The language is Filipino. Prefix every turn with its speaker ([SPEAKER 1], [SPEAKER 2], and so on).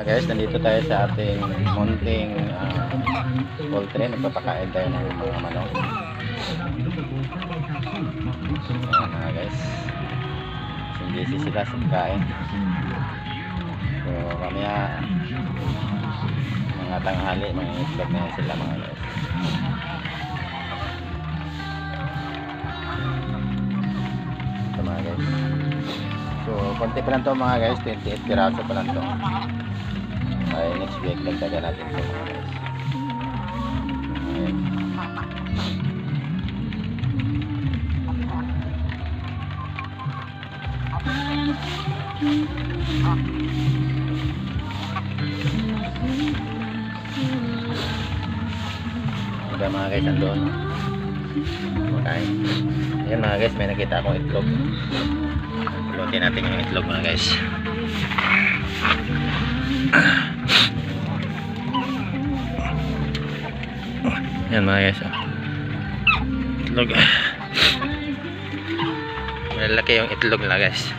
[SPEAKER 1] Guys, nandito tayo sa ating munting poultry. Nagpapakain tayo ng mga manok. Ayan mga guys, busy sila sa pagkain. So mamaya mga tanghali, mga itlog na sila mga guys. Ito mga guys, so konti pa lang to mga guys, 28 piraso pa lang to. Ay, next week dagdagan natin ito mga guys. Ayan. Diba mga guys, andun makain. Ayan mga guys, may nakita akong itlog. Lutin natin yung itlog mga guys. Ayan mga guys, itlog. Malaki yung itlog nila guys.